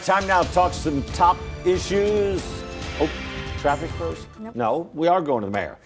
Time now to talk some top issues. Oh, traffic first? Nope. No, we are going to the mayor.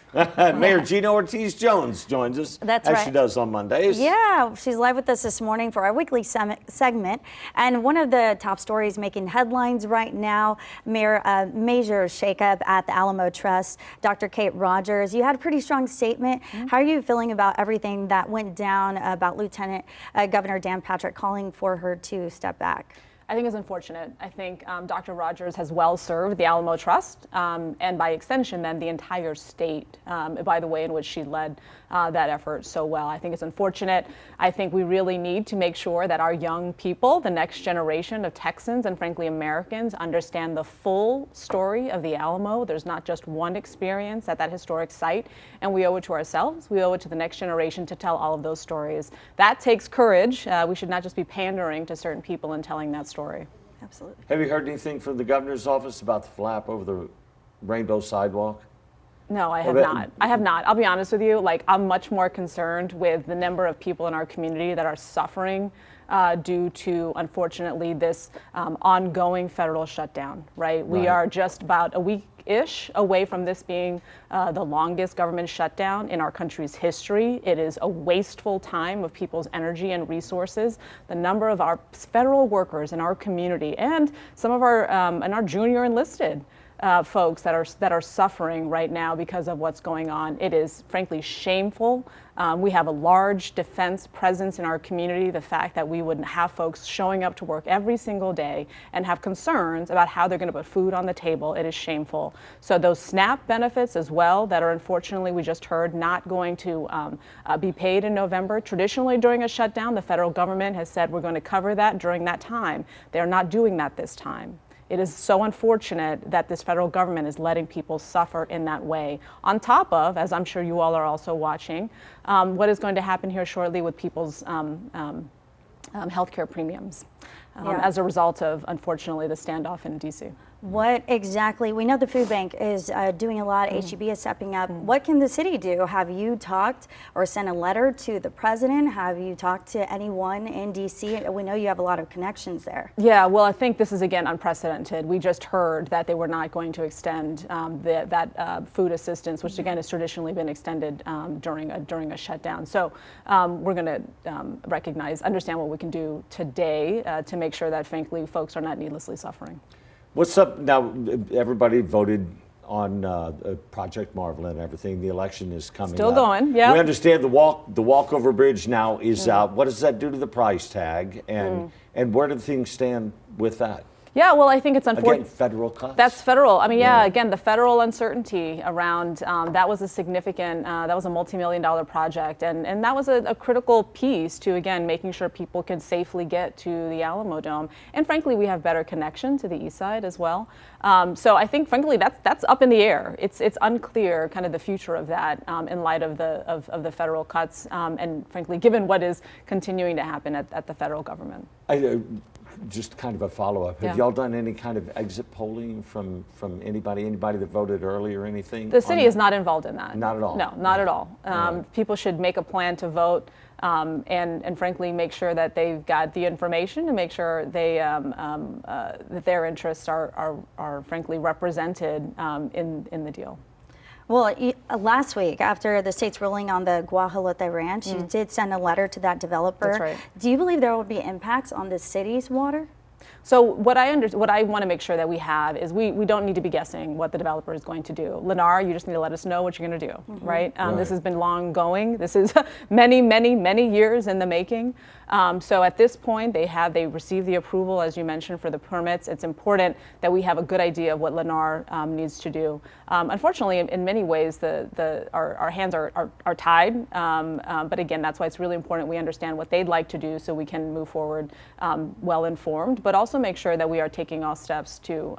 Mayor Gina Ortiz Jones joins us. That's as right. she does on Mondays. Yeah, she's live with us this morning for our weekly segment. And one of the top stories making headlines right now, major shakeup at the Alamo Trust. Dr. Kate Rogers, you had a pretty strong statement. How are you feeling about everything that went down about Lieutenant Governor Dan Patrick calling for her to step back? I think it's unfortunate. I think Dr. Rogers has well served the Alamo Trust and by extension then the entire state by the way in which she led that effort so well. I think it's unfortunate. I think we really need to make sure that our young people, the next generation of Texans and frankly Americans, understand the full story of the Alamo. There's not just one experience at that historic site, and we owe it to ourselves. We owe it to the next generation to tell all of those stories. That takes courage. We should not just be pandering to certain people and telling that story. Absolutely. Have you heard anything from the governor's office about the flap over the Rainbow Sidewalk? No, I have not. I have not. I'll be honest with you. Like, I'm much more concerned with the number of people in our community that are suffering due to, unfortunately, this ongoing federal shutdown, right? We are just about a week-ish away from this being the longest government shutdown in our country's history. It is a wasteful time of people's energy and resources. The number of our federal workers in our community and some of our and our junior enlisted folks that are suffering right now because of what's going on. It is frankly shameful. We have a large defense presence in our community. The fact that we wouldn't have folks showing up to work every single day and have concerns about how they're going to put food on the table, it is shameful. So those SNAP benefits as well that are unfortunately, we just heard, not going to be paid in November. Traditionally during a shutdown, the federal government has said we're going to cover that during that time. They're not doing that this time. It is so unfortunate that this federal government is letting people suffer in that way. On top of, as I'm sure you all are also watching, what is going to happen here shortly with people's healthcare premiums as a result of, unfortunately, the standoff in D.C. What exactly, we know the food bank is doing a lot, HEB is stepping up. What can the city do? Have you talked or sent a letter to the president? Have you talked to anyone in DC? We know you have a lot of connections there. Yeah, well, I think this is again unprecedented. We just heard that they were not going to extend that food assistance, which again has traditionally been extended during a shutdown. So we're going to understand what we can do today to make sure that frankly folks are not needlessly suffering. What's up now? Everybody voted on Project Marvel and everything. The election is coming Still up. going, yeah. We understand the walkover bridge now is out. What does that do to the price tag? And where do things stand with that? Yeah, well, I think it's unfortunate. Again, federal cuts? That's federal. I mean, yeah, again, the federal uncertainty around that was a significant, that was a multi-million-dollar project. And that was a critical piece to, again, making sure people can safely get to the Alamo Dome. And frankly, we have better connection to the east side as well. So I think, frankly, that's up in the air. It's unclear kind of the future of that in light of the federal cuts. And frankly, given what is continuing to happen at the federal government. Just kind of a follow-up. Have y'all done any kind of exit polling from anybody that voted early or anything? The city is not involved in that. Not at all? No, not at all. People should make a plan to vote and frankly make sure that they've got the information to make sure they that their interests are frankly represented in the deal. Well, last week, after the state's ruling on the Gualote Ranch, you did send a letter to that developer. That's right. Do you believe there will be impacts on the city's water? So what I want to make sure that we have is we don't need to be guessing what the developer is going to do. Lennar, you just need to let us know what you're going to do, right? This has been long going. This is many, many, many years in the making. So at this point, they received the approval, as you mentioned, for the permits. It's important that we have a good idea of what Lennar needs to do. Unfortunately, in many ways, our hands are tied. But again, that's why it's really important we understand what they'd like to do so we can move forward well informed, but also make sure that we are taking all steps to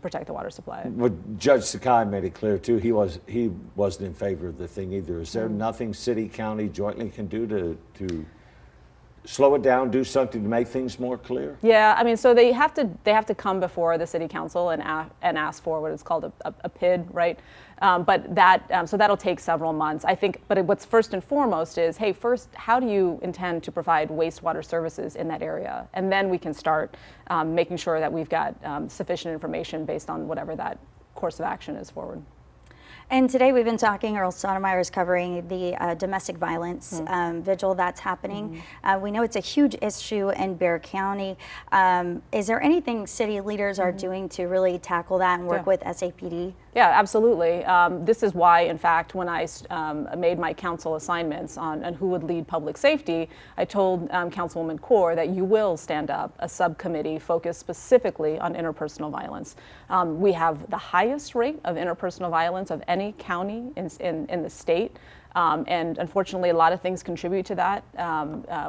protect the water supply. Well, Judge Sakai made it clear too. He wasn't in favor of the thing either. Is there nothing city county jointly can do to slow it down, do something to make things more clear? Yeah, I mean, so they have to come before the city council and ask for what is called a PID, right? But so that'll take several months, I think. But what's first and foremost is, hey, first, how do you intend to provide wastewater services in that area? And then we can start making sure that we've got sufficient information based on whatever that course of action is forward. And today we've been talking, Earl Stoudemire is covering the domestic violence vigil that's happening. We know it's a huge issue in Bexar County. Is there anything city leaders are doing to really tackle that and work with SAPD? Yeah, absolutely. This is why, in fact, when I made my council assignments on who would lead public safety, I told Councilwoman Kaur that you will stand up a subcommittee focused specifically on interpersonal violence. We have the highest rate of interpersonal violence of any county in the state. And unfortunately, a lot of things contribute to that,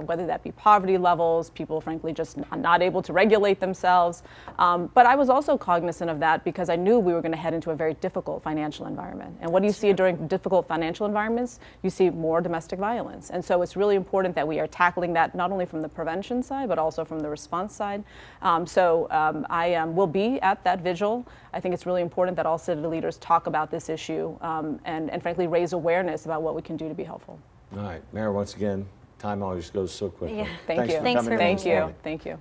whether that be poverty levels, people frankly just not able to regulate themselves. But I was also cognizant of that because I knew we were going to head into a very difficult financial environment. And what do you see during difficult financial environments? You see more domestic violence. And so it's really important that we are tackling that not only from the prevention side, but also from the response side. I will be at that vigil. I think it's really important that all city leaders talk about this issue and frankly raise awareness about what we can do to be helpful. All right, Mayor, once again, time always goes so quickly. Yeah. Thank you. Thanks for coming in this morning. Thank you.